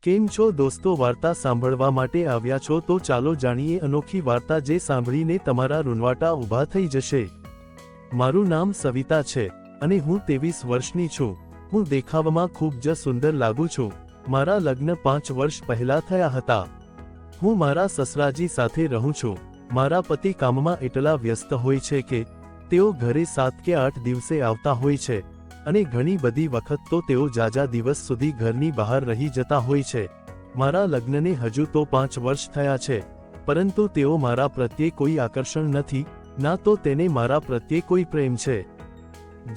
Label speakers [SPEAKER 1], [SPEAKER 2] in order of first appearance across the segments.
[SPEAKER 1] કેમ છો દોસ્તો, વાર્તા સાંભળવા માટે આવ્યા છો તો ચાલો જાણીએ અનોખી વાર્તા જે સાંભળીને તમારા રૂંવાટા ઊભા થઈ જશે। મારું નામ સવિતા છે અને હું 23 વર્ષની છું। હું દેખાવમાં ખૂબ જ સુંદર લાગુ છું। મારા લગ્ન 5 વર્ષ પહેલા થયા હતા। હું મારા સસરાજી સાથે રહું છું। મારા પતિ કામમાં એટલા વ્યસ્ત હોય છે કે તેઓ ઘરે 7 કે 8 દિવસે આવતા હોય છે અને ઘણી બધી વખત તો તેઓ જાજા દિવસ સુધી ઘરની બહાર રહી જતા હોય છે। મારા લગ્નને હજુ તો 5 વર્ષ થયા છે, પરંતુ તેઓ મારા પ્રત્યે કોઈ આકર્ષણ નથી, ના તો તેને મારા પ્રત્યે કોઈ પ્રેમ છે,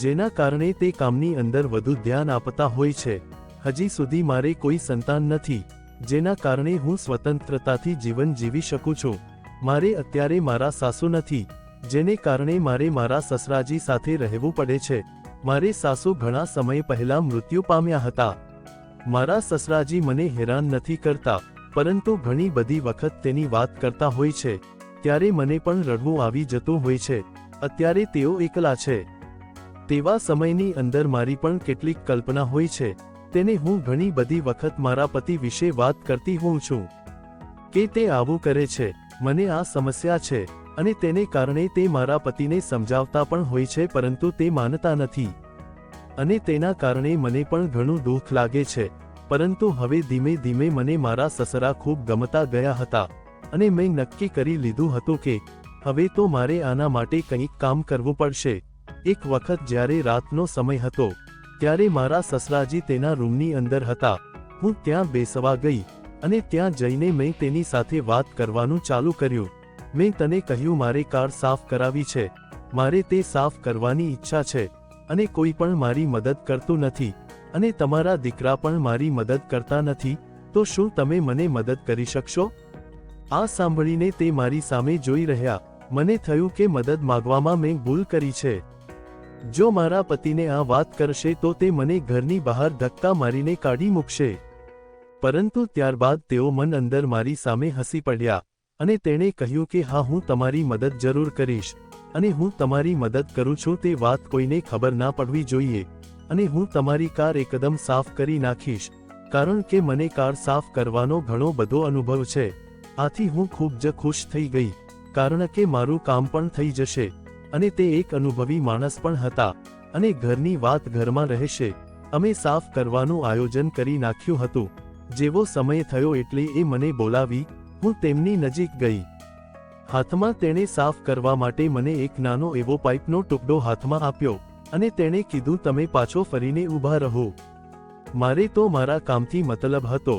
[SPEAKER 1] જેના કારણે તે કામની અંદર વધુ ધ્યાન આપતા હોય છે। હજી સુધી મારે કોઈ સંતાન નથી, જેના કારણે હું સ્વતંત્રતાથી જીવન જીવી શકું છું। મારે અત્યારે મારા સાસુ નથી, જેને કારણે મારે મારા સસરાજી સાથે રહેવું પડે છે। મારે સાસુ ઘણા સમય પહેલા મૃત્યુ પામ્યા હતા। મારા સસરાજી મને હેરાન નથી કરતા, પરંતુ ઘણી બધી વખત તેની વાત કરતા હોય છે ત્યારે મને પણ રડવું આવી જતું હોય છે। અત્યારે તેઓ એકલા છે, તેવા સમયની અંદર મારી પણ કેટલીક કલ્પના હોય છે। તેને હું ઘણી બધી વખત મારા પતિ વિશે વાત કરતી હોઉં છું કે તે આવું કરે છે, મને આ સમસ્યા છે, અને તેને કારણે તે મારા પતિને સમજાવતા પણ હોય છે, પરંતુ તે માનતા નથી અને તેના કારણે મને પણ ઘણું દુઃખ લાગે છે। પરંતુ હવે ધીમે ધીમે મને મારા સસરા ખૂબ ગમતા ગયા હતા અને મેં નક્કી કરી લીધું હતું કે હવે તો મારે આના માટે કંઈક કામ કરવું પડશે। એક વખત જ્યારે રાતનો સમય હતો ત્યારે મારા સસરાજી તેના રૂમની અંદર હતા। હું ત્યાં બેસવા ગઈ અને ત્યાં જઈને મેં તેની સાથે વાત કરવાનું ચાલુ કર્યું। મેં તને કહ્યું મારે કાર સાફ કરાવી છે, મારે તે સાફ કરવાની ઈચ્છા છે અને કોઈ પણ મારી મદદ કરતું નથી અને તમારા દીકરા પણ મારી મદદ કરતા નથી, તો શું તમે મને મદદ કરી શકશો? આ સાંભળીને તે મારી સામે જોઈ રહ્યા। મને થયું કે મદદ માંગવામાં મેં ભૂલ કરી છે। જો મારા પતિને આ વાત કરશે તો તે મને ઘરની બહાર ધક્કા મારીને કાઢી મૂકશે। પરંતુ ત્યારબાદ તેઓ મન અંદર મારી સામે હસી પડ્યા અને તેણે કહ્યું કે હા, હું તમારી મદદ જરૂર કરીશ અને હું તમારી મદદ કરું છું તે વાત કોઈને ખબર ના પડવી જોઈએ અને હું તમારી કાર એકદમ સાફ કરી નાખીશ, કારણ કે મને કાર સાફ કરવાનો ઘણો બધો અનુભવ છે। આથી હું ખૂબ જ ખુશ થઈ ગઈ, કારણ કે મારું કામ પણ થઈ જશે અને તે એક અનુભવી માણસ પણ હતા અને ઘરની વાત ઘરમાં રહેશે। અમે સાફ કરવાનું આયોજન કરી નાખ્યું હતું। જેવો સમય થયો એટલે એ મને બોલાવી। હું તેમની નજીક ગઈ। હાથમાં તેણે સાફ કરવા માટે મને એક નાનો એવો પાઇપનો ટુકડો હાથમાં આપ્યો અને તેણે કીધું તમે પાછો ફરીને ઊભા રહો। મારે તો મારા કામથી મતલબ હતો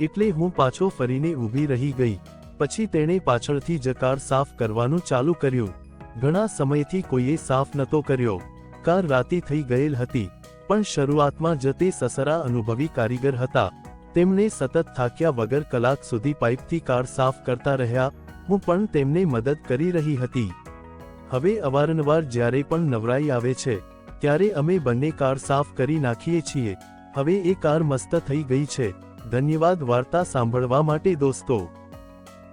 [SPEAKER 1] એટલે હું પાછો ફરીને ઊભી રહી ગઈ। પછી તેણે પાછળથી જ કાર સાફ કરવાનું ચાલુ કર્યું। ઘણા સમયથી કોઈએ સાફ નહોતો કર્યો। કાર રાતી થઈ ગયેલ હતી, પણ શરૂઆતમાં જ તે સસરા અનુભવી કારીગર હતા। તેમણે સતત થાક્યા વગર કલાક સુધી પાઇપથી કાર સાફ કરતા રહ્યા। હું પણ તેમને મદદ કરી રહી હતી। હવે અવારનવાર જ્યારે પણ નવરાઈ આવે છે ત્યારે અમે બંને કાર સાફ કરી નાખીએ છીએ। હવે એ કાર મસ્ત થઈ ગઈ છે। ધન્યવાદ વાર્તા સાંભળવા માટે દોસ્તો।